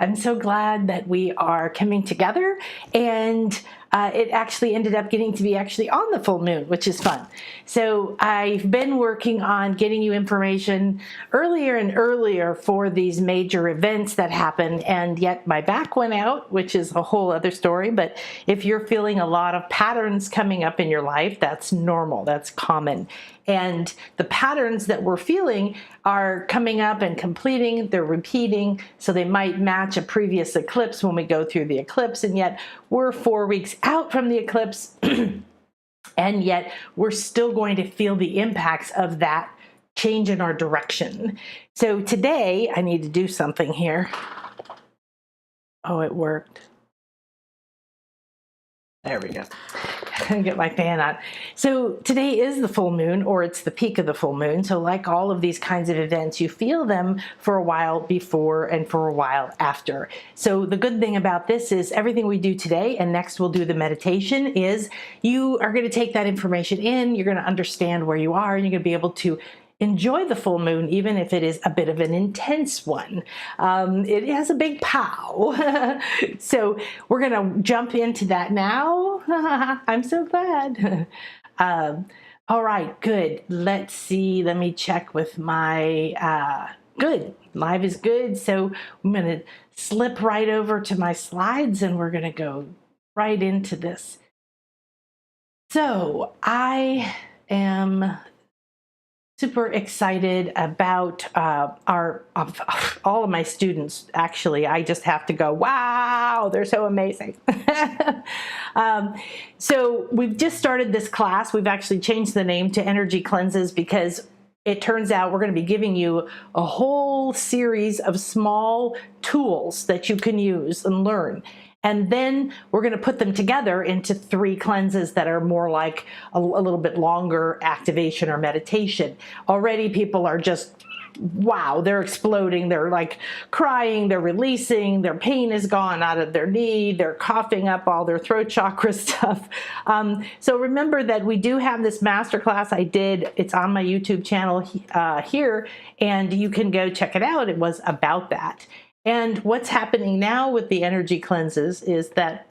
I'm so glad that we are coming together, and it actually ended up getting to be actually on the full moon, which is fun. So I've been working on getting you information earlier and earlier for these major events that happen, and yet my back went out, which is a whole other story. But if you're feeling a lot of patterns coming up in your life, that's normal, that's common. And the patterns that we're feeling are coming up and completing, they're repeating, so they might match a previous eclipse when we go through the eclipse, and yet we're 4 weeks out from the eclipse, and yet we're still going to feel the impacts of that change in our direction. So today, I need to do something here. Oh, it worked. There we go. Get my fan on. So today is the full moon, or it's the peak of the full moon. So like all of these kinds of events, you feel them for a while before and for a while after. So the good thing about this is everything we do today, and next we'll do the meditation, is you are going to take that information in, you're going to understand where you are, and you're going to be able to enjoy the full moon, even if it is a bit of an intense one. It has a big pow. So we're going to jump into that now. I'm so glad. All right, good. Let's see. Let me check with my, good. Live is good. So I'm going to slip right over to my slides, and we're going to go right into this. So I am super excited about all of my students. Actually, I just have to go, wow, they're so amazing. So we've just started this class. We've actually changed the name to Energy Cleanses because it turns out we're going to be giving you a whole series of small tools that you can use and learn. And then we're going to put them together into 3 cleanses that are more like a little bit longer activation or meditation. Already people are just, wow, they're exploding. They're like crying, they're releasing, their pain is gone out of their knee, they're coughing up all their throat chakra stuff. So remember that we do have this masterclass I did. It's on my YouTube channel here, and you can go check it out. It was about that. And what's happening now with the energy cleanses is that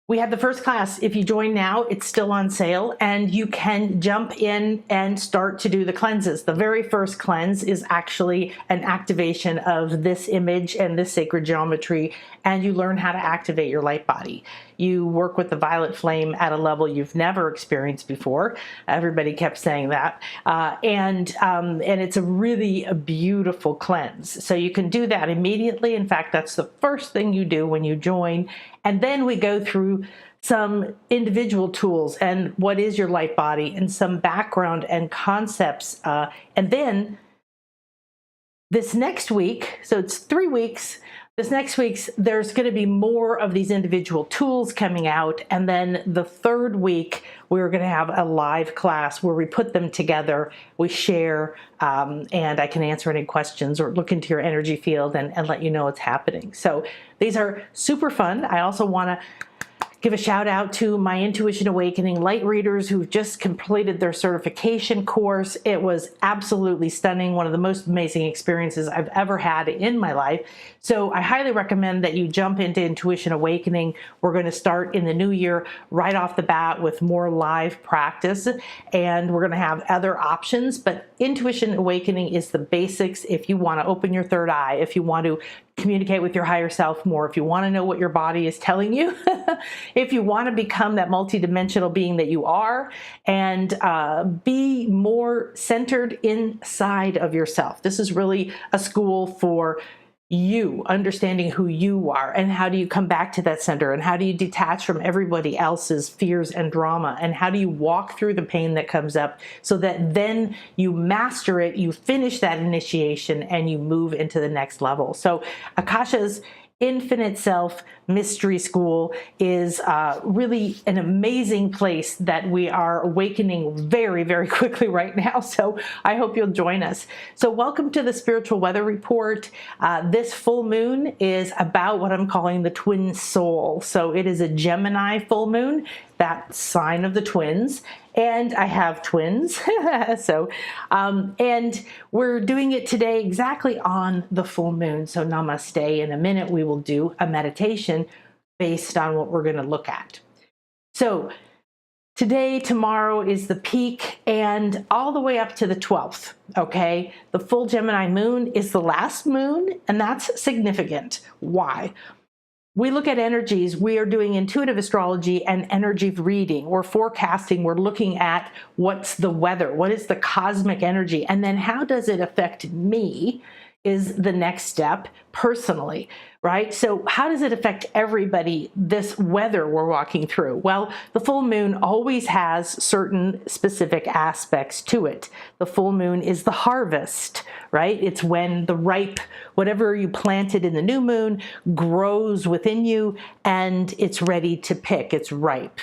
we have the first class. If you join now, it's still on sale, and you can jump in and start to do the cleanses. The very first cleanse is actually an activation of this image and this sacred geometry, and you learn how to activate your light body. You work with the violet flame at a level you've never experienced before. Everybody kept saying that. And it's a beautiful cleanse. So you can do that immediately. In fact, that's the first thing you do when you join. And then we go through some individual tools and what is your light body and some background and concepts. And then this next week, so it's 3 weeks, this next week's, there's going to be more of these individual tools coming out. And then the 3rd week, we're going to have a live class where we put them together, we share, and I can answer any questions or look into your energy field and let you know what's happening. So these are super fun. I also want to give a shout out to my Intuition Awakening light readers who've just completed their certification course. It was absolutely stunning, one of the most amazing experiences I've ever had in my life. So I highly recommend that you jump into Intuition Awakening. We're going to start in the new year right off the bat with more live practice, and we're going to have other options, but Intuition Awakening is the basics if you want to open your third eye, if you want to communicate with your higher self more, if you want to know what your body is telling you, if you want to become that multidimensional being that you are, and be more centered inside of yourself. This is really a school for you, understanding who you are, and how do you come back to that center, and how do you detach from everybody else's fears and drama, and how do you walk through the pain that comes up so that then you master it, you finish that initiation, and you move into the next level. So Akasha's Infinite Self Mystery School is really an amazing place that we are awakening very, very quickly right now. So I hope you'll join us. So welcome to the Spiritual Weather Report. This full moon is about what I'm calling the twin soul. So it is a Gemini full moon, that sign of the twins. and I have twins. And we're doing it today exactly on the full moon. So namaste. In a minute, we will do a meditation based on what we're going to look at. So today, tomorrow is the peak, and all the way up to the 12th, okay? The full Gemini moon is the last moon, and that's significant. Why? We look at energies. We are doing intuitive astrology and energy reading or forecasting. We're looking at what's the weather, what is the cosmic energy, and then how does it affect me is the next step personally, right? So how does it affect everybody, this weather we're walking through? Well, the full moon always has certain specific aspects to it. The full moon is the harvest, right? It's when the ripe, whatever you planted in the new moon grows within you and it's ready to pick. It's ripe.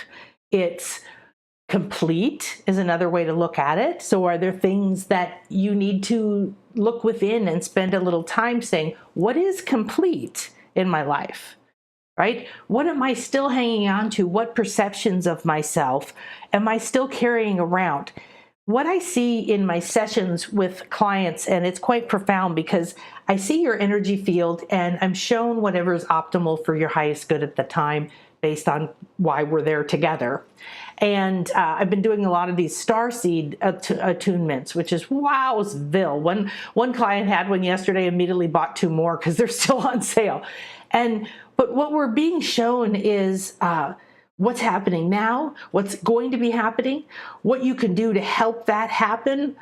It's complete is another way to look at it. So are there things that you need to look within and spend a little time saying, what is complete in my life, right? What am I still hanging on to? What perceptions of myself am I still carrying around? What I see in my sessions with clients, and it's quite profound because I see your energy field and I'm shown whatever is optimal for your highest good at the time based on why we're there together. And I've been doing a lot of these starseed attunements, which is wowsville. One client had one yesterday, immediately bought 2 more because they're still on sale. But what we're being shown is what's happening now, what's going to be happening, what you can do to help that happen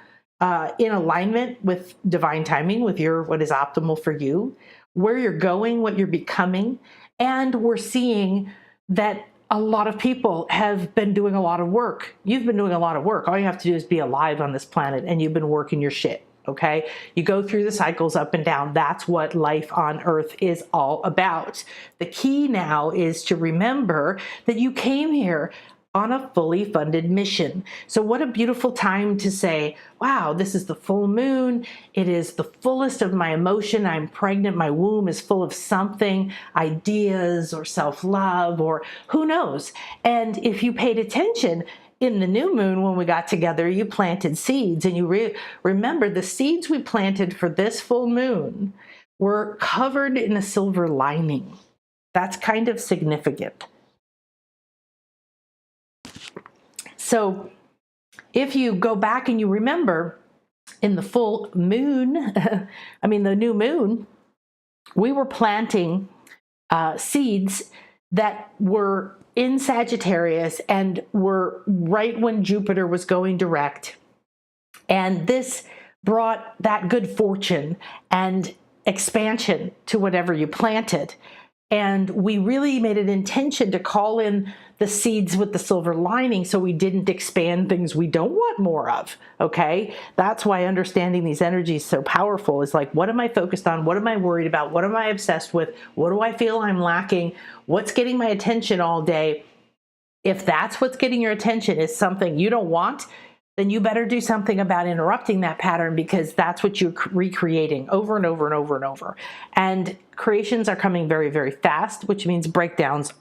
in alignment with divine timing, with what is optimal for you, where you're going, what you're becoming. And we're seeing that a lot of people have been doing a lot of work. You've been doing a lot of work. All you have to do is be alive on this planet, and you've been working your shit, okay? You go through the cycles up and down. That's what life on Earth is all about. The key now is to remember that you came here on a fully funded mission. So what a beautiful time to say, wow, this is the full moon. It is the fullest of my emotion. I'm pregnant. My womb is full of something, ideas or self-love or who knows. And if you paid attention, in the new moon when we got together, you planted seeds, and you remember the seeds we planted for this full moon were covered in a silver lining. That's kind of significant. So if you go back and you remember in the full moon, the new moon, we were planting seeds that were in Sagittarius and were right when Jupiter was going direct. And this brought that good fortune and expansion to whatever you planted. And we really made an intention to call in the seeds with the silver lining so we didn't expand things we don't want more of, okay? That's why understanding these energies is so powerful. Is like, what am I focused on? What am I worried about? What am I obsessed with? What do I feel I'm lacking? What's getting my attention all day? If that's what's getting your attention is something you don't want, then you better do something about interrupting that pattern, because that's what you're recreating over and over and over and over. And creations are coming very, very fast, which means breakdowns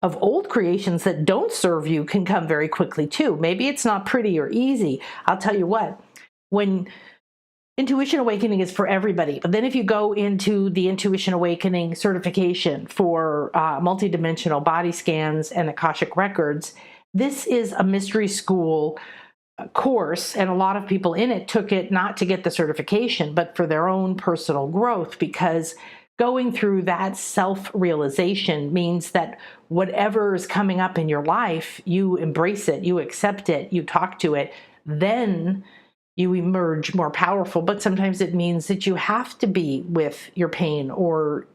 of old creations that don't serve you can come very quickly too. Maybe it's not pretty or easy. I'll tell you what, when Intuition Awakening is for everybody, but then if you go into the Intuition Awakening certification for multidimensional body scans and Akashic records, this is a mystery school course, and a lot of people in it took it not to get the certification, but for their own personal growth, because going through that self-realization means that whatever is coming up in your life, you embrace it, you accept it, you talk to it, then you emerge more powerful. But sometimes it means that you have to be with your pain or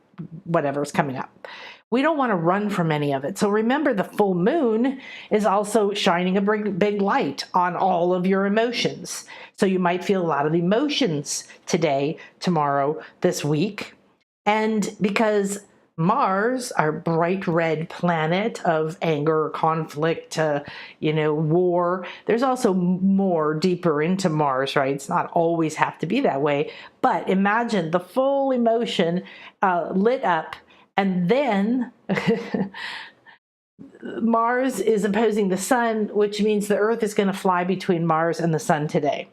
whatever's coming up. We don't want to run from any of it. So remember, the full moon is also shining a big light on all of your emotions. So you might feel a lot of emotions today, tomorrow, this week. And because Mars, our bright red planet of anger, conflict, war, there's also more deeper into Mars, right? It's not always have to be that way. But imagine the full emotion lit up, and then Mars is opposing the sun, which means the Earth is going to fly between Mars and the sun today.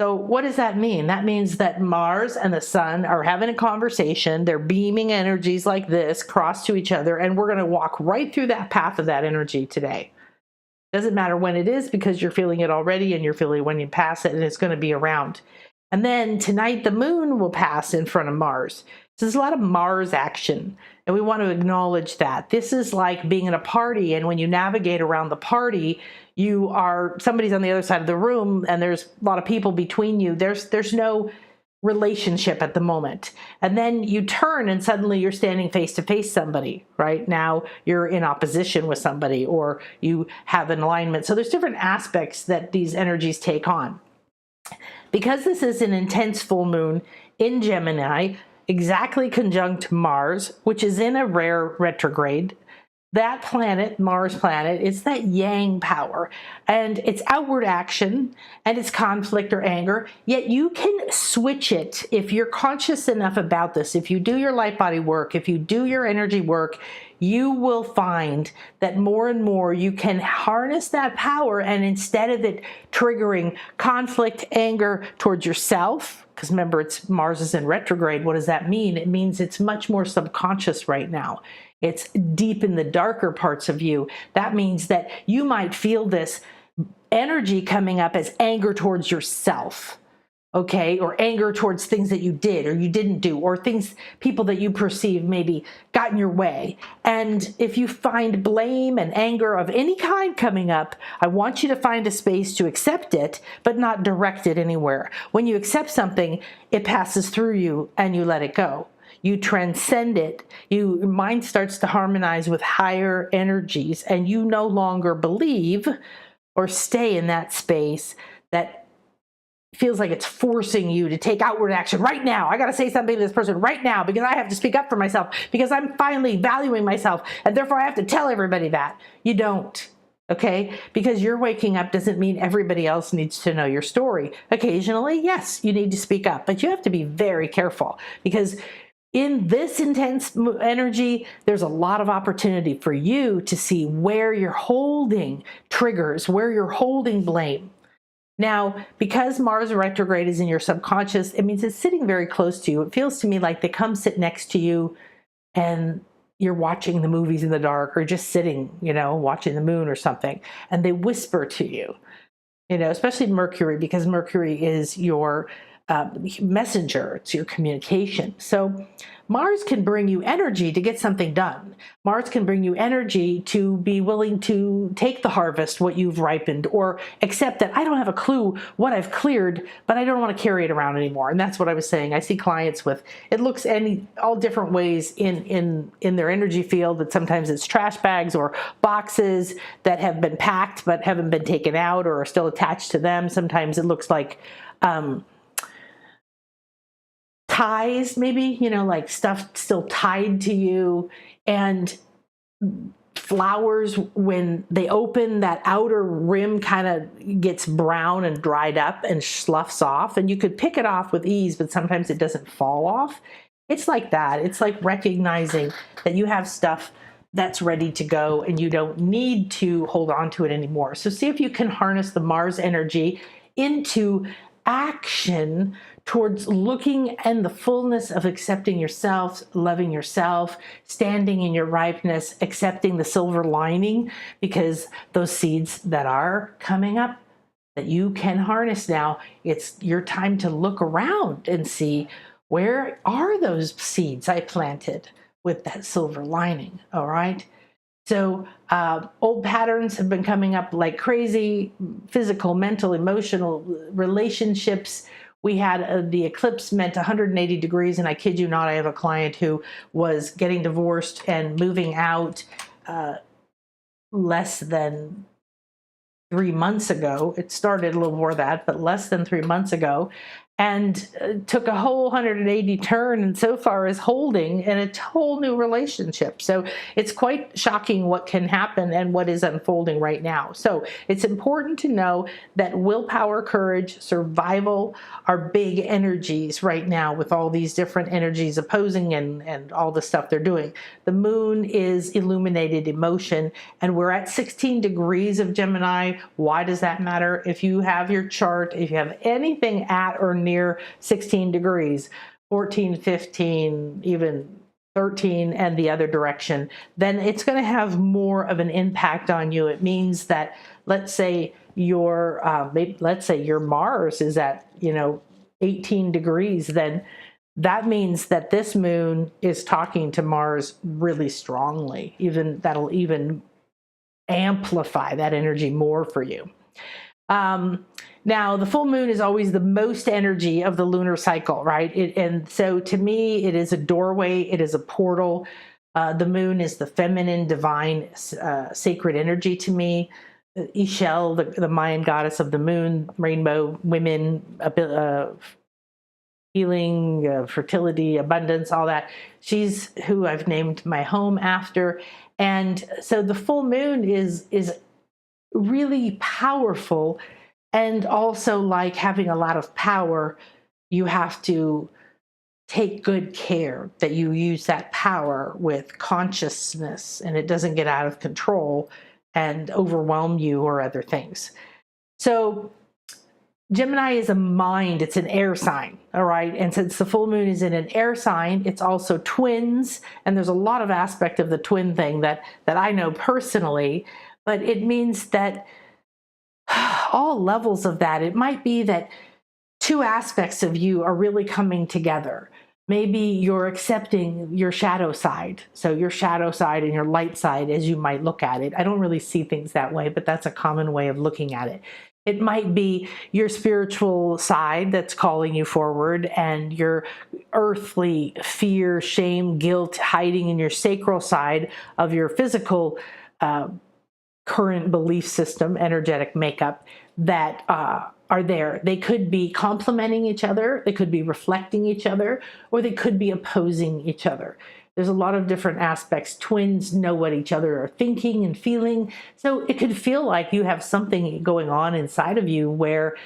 So what does that mean? That means that Mars and the sun are having a conversation. They're beaming energies like this cross to each other, and we're going to walk right through that path of that energy today. Doesn't matter when it is, because you're feeling it already, and you're feeling when you pass it, and it's going to be around. And then tonight the moon will pass in front of Mars. So there's a lot of Mars action, and we want to acknowledge that. This is like being in a party, and when you navigate around the party, somebody's on the other side of the room, and there's a lot of people between you. There's no relationship at the moment. And then you turn and suddenly you're standing face to face somebody, right? Now you're in opposition with somebody, or you have an alignment. So there's different aspects that these energies take on. Because this is an intense full moon in Gemini, exactly conjunct Mars, which is in a rare retrograde, that planet, Mars planet, is that yang power, and it's outward action, and it's conflict or anger, yet you can switch it if you're conscious enough about this. If you do your light body work, if you do your energy work, you will find that more and more you can harness that power, and instead of it triggering conflict, anger towards yourself, because remember, it's Mars is in retrograde. What does that mean? It means it's much more subconscious right now. It's deep in the darker parts of you. That means that you might feel this energy coming up as anger towards yourself, okay? Or anger towards things that you did or you didn't do, or people that you perceive maybe got in your way. And if you find blame and anger of any kind coming up, I want you to find a space to accept it, but not direct it anywhere. When you accept something, it passes through you and you let it go. You transcend it. Your mind starts to harmonize with higher energies, and you no longer believe or stay in that space that feels like it's forcing you to take outward action right now. I got to say something to this person right now because I have to speak up for myself, because I'm finally valuing myself, and therefore I have to tell everybody that. You don't. Okay? Because you're waking up doesn't mean everybody else needs to know your story. Occasionally, yes, you need to speak up, but you have to be very careful, because in this intense energy, there's a lot of opportunity for you to see where you're holding triggers, where you're holding blame. Now, because Mars retrograde is in your subconscious, it means it's sitting very close to you. It feels to me like they come sit next to you and you're watching the movies in the dark, or just sitting, watching the moon or something, and they whisper to you, especially Mercury, because Mercury is your messenger, it's your communication. So Mars can bring you energy to get something done. Mars can bring you energy to be willing to take the harvest, what you've ripened, or accept that I don't have a clue what I've cleared, but I don't want to carry it around anymore. And that's what I was saying. I see clients with, it looks all different ways in their energy field, that sometimes it's trash bags or boxes that have been packed but haven't been taken out or are still attached to them. Sometimes it looks like ties, maybe, like stuff still tied to you, and flowers, when they open, that outer rim kind of gets brown and dried up and sloughs off, and you could pick it off with ease, but sometimes it doesn't fall off. It's like that. It's like recognizing that you have stuff that's ready to go and you don't need to hold on to it anymore. So see if you can harness the Mars energy into action towards looking and the fullness of accepting yourself, loving yourself, standing in your ripeness, accepting the silver lining, because those seeds that are coming up that you can harness now, it's your time to look around and see, where are those seeds I planted with that silver lining? All right. So old patterns have been coming up like crazy: physical, mental, emotional, relationships. We had the eclipse meant 180 degrees, and I kid you not, I have a client who was getting divorced and moving out less than 3 months ago. It started a little more than that, but less than 3 months ago. and took a whole 180 turn and so far is holding in a whole new relationship. So it's quite shocking what can happen and what is unfolding right now. So it's important to know that willpower, courage, survival are big energies right now with all these different energies opposing and all the stuff they're doing. The moon is illuminated emotion, and we're at 16 degrees of Gemini. Why does that matter? If you have your chart, if you have anything at or near 16 degrees, 14, 15, even 13 and the other direction, then it's going to have more of an impact on you. It means that, let's say your Mars is at 18 degrees, then that means that this moon is talking to Mars really strongly. That'll even amplify that energy more for you. Now, the full moon is always the most energy of the lunar cycle, right? And so to me, it is a doorway. It is a portal. The moon is the feminine, divine, sacred energy to me. Ixchel, the Mayan goddess of the moon, rainbow, women, healing, fertility, abundance, all that. She's who I've named my home after. And so the full moon is really powerful. And also, like having a lot of power, you have to take good care that you use that power with consciousness and it doesn't get out of control and overwhelm you or other things. So Gemini is a mind. It's an air sign, all right? And since the full moon is in an air sign, it's also twins. And there's a lot of aspect of the twin thing that I know personally, but it means that all levels of that, it might be that two aspects of you are really coming together. Maybe you're accepting your shadow side. So your shadow side and your light side, as you might look at it. I don't really see things that way, but that's a common way of looking at it. It might be your spiritual side that's calling you forward, and your earthly fear, shame, guilt hiding in your sacral side of your physical current belief system, energetic makeup that are there. They could be complementing each other, they could be reflecting each other, or they could be opposing each other. There's a lot of different aspects. Twins know what each other are thinking and feeling. So it could feel like you have something going on inside of you where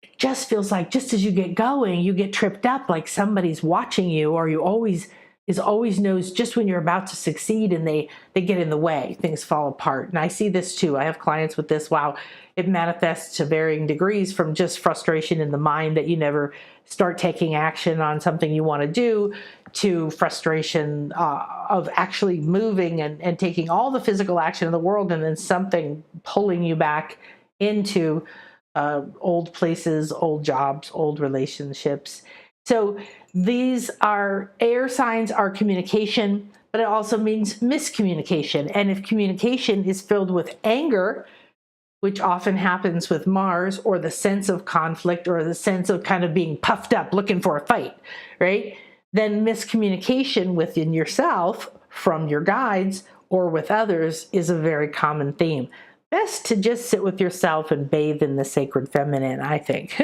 it just feels like just as you get going, you get tripped up like somebody's watching you, or you always knows just when you're about to succeed and they get in the way, things fall apart. And I see this too. I have clients with this. Wow, it manifests to varying degrees, from just frustration in the mind that you never start taking action on something you want to do, to frustration of actually moving and taking all the physical action in the world, and then something pulling you back into old places, old jobs, old relationships. So these are air signs, are communication, but it also means miscommunication. And if communication is filled with anger, which often happens with Mars, or the sense of conflict, or the sense of kind of being puffed up, looking for a fight, right? Then miscommunication within yourself from your guides or with others is a very common theme. Best to just sit with yourself and bathe in the sacred feminine, I think.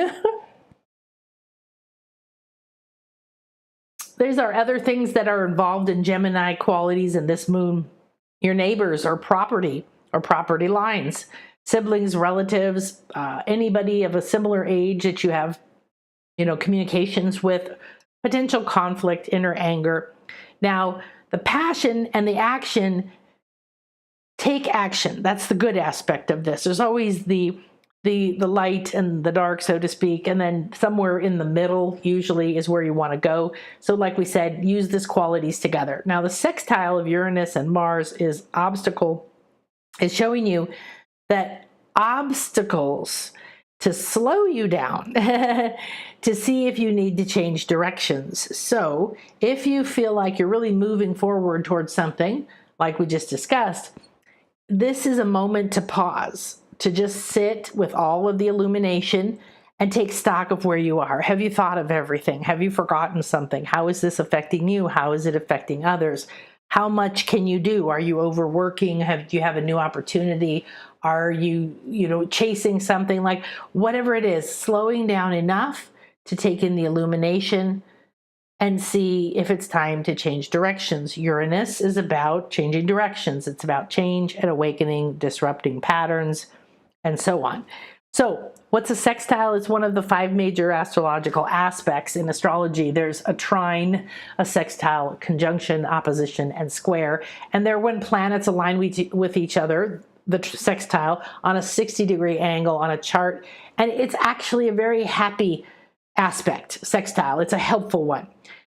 These are other things that are involved in Gemini qualities in this moon. Your neighbors or property lines, siblings, relatives, anybody of a similar age that you have, communications with, potential conflict, inner anger. Now, the passion and the action, take action. That's the good aspect of this. There's always the light and the dark, so to speak, and then somewhere in the middle usually is where you want to go. So like we said, use these qualities together. Now, the sextile of Uranus and Mars is obstacle, is showing you that obstacles to slow you down to see if you need to change directions. So if you feel like you're really moving forward towards something, like we just discussed, this is a moment to pause, to just sit with all of the illumination and take stock of where you are. Have you thought of everything? Have you forgotten something? How is this affecting you? How is it affecting others? How much can you do? Are you overworking? Do you have a new opportunity? Are you, chasing something? Like whatever it is, slowing down enough to take in the illumination and see if it's time to change directions. Uranus is about changing directions. It's about change and awakening, disrupting patterns, and so on. So what's a sextile? It's one of the 5 major astrological aspects in astrology. There's a trine, a sextile, conjunction, opposition, and square. And they're when planets align with each other, the sextile, on a 60-degree angle on a chart. And it's actually a very happy aspect, sextile. It's a helpful one.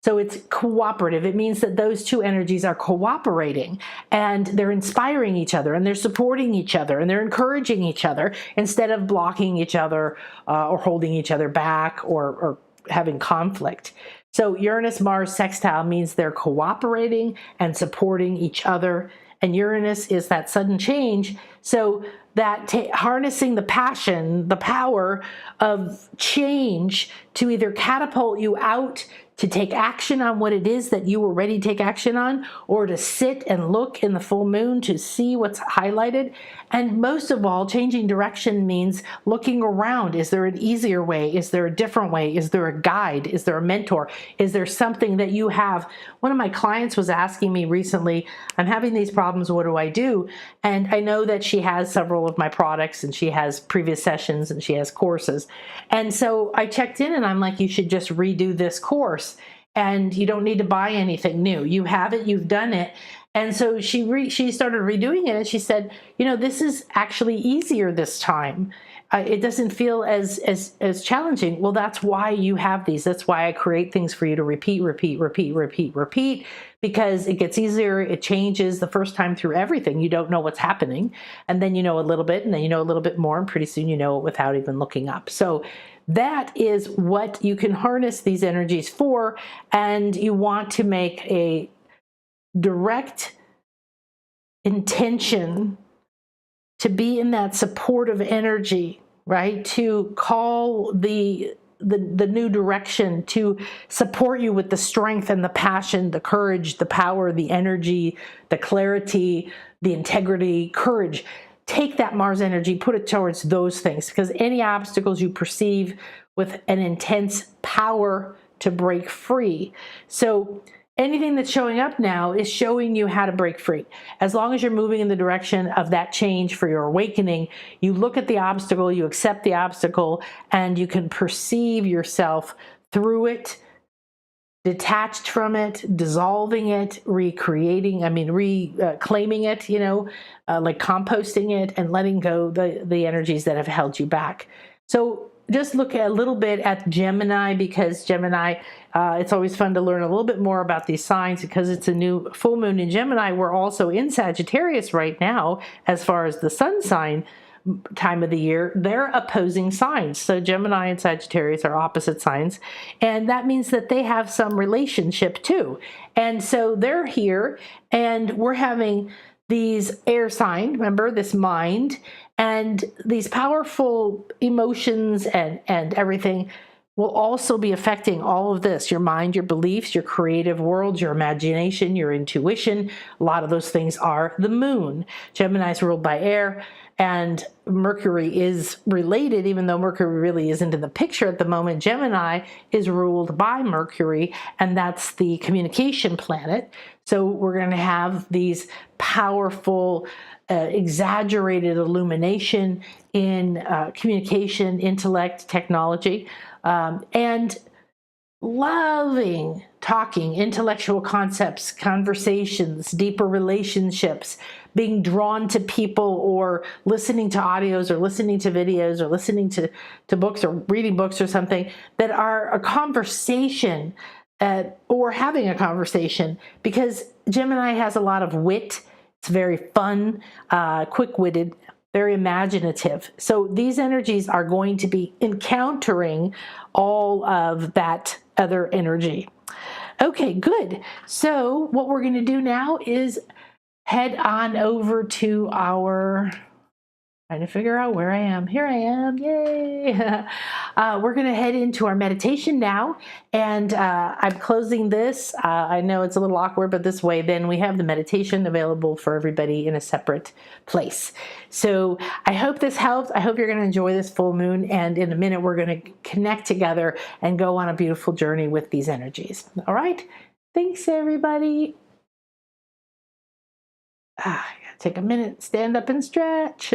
So it's cooperative. It means that those two energies are cooperating and they're inspiring each other and they're supporting each other and they're encouraging each other instead of blocking each other or holding each other back or having conflict. So Uranus-Mars sextile means they're cooperating and supporting each other. And Uranus is that sudden change. So that harnessing the passion, the power of change to either catapult you out to take action on what it is that you were ready to take action on, or to sit and look in the full moon to see what's highlighted. And most of all, changing direction means looking around. Is there an easier way? Is there a different way? Is there a guide? Is there a mentor? Is there something that you have? One of my clients was asking me recently, I'm having these problems, what do I do? And I know that she has several of my products and she has previous sessions and she has courses. And so I checked in and I'm like, you should just redo this course. And you don't need to buy anything new. You have it, you've done it. And so she started redoing it and she said, you know, this is actually easier this time. It doesn't feel as challenging. Well, that's why you have these. That's why I create things for you to repeat, because it gets easier. It changes the first time through everything. You don't know what's happening. And then you know a little bit, and then you know a little bit more, and pretty soon you know it without even looking up. So that is what you can harness these energies for, and you want to make a direct intention to be in that supportive energy, right? To call the new direction, to support you with the strength and the passion, the courage, the power, the energy, the clarity, the integrity, courage. Take that Mars energy, put it towards those things, because any obstacles you perceive with an intense power to break free. So anything that's showing up now is showing you how to break free. As long as you're moving in the direction of that change for your awakening, you look at the obstacle, you accept the obstacle, and you can perceive yourself through it, detached from it, dissolving it, reclaiming it, like composting it and letting go the energies that have held you back. So just look a little bit at Gemini, because Gemini, it's always fun to learn a little bit more about these signs because it's a new full moon in Gemini. We're also in Sagittarius right now as far as the sun sign time of the year. They're opposing signs. So Gemini and Sagittarius are opposite signs. And that means that they have some relationship too. And so they're here and we're having these air sign, remember this mind, and these powerful emotions and everything will also be affecting all of this, your mind, your beliefs, your creative world, your imagination, your intuition. A lot of those things are the moon. Gemini is ruled by air, and Mercury is related, even though Mercury really isn't in the picture at the moment. Gemini is ruled by Mercury, and that's the communication planet. So we're going to have these powerful, exaggerated illumination in communication, intellect, technology, and loving talking, intellectual concepts, conversations, deeper relationships, being drawn to people or listening to audios or listening to videos or listening to books or reading books or something that are a conversation or having a conversation, because Gemini has a lot of wit. It's very fun, quick-witted, very imaginative. So these energies are going to be encountering all of that other energy. Okay, good. So what we're going to do now is head on over to our, Trying to figure out where I am. Here I am. Yay. We're going to head into our meditation now. And I'm closing this. I know it's a little awkward, but this way then we have the meditation available for everybody in a separate place. So I hope this helps. I hope you're going to enjoy this full moon. And in a minute, we're going to connect together and go on a beautiful journey with these energies. All right. Thanks, everybody. Take a minute, stand up and stretch.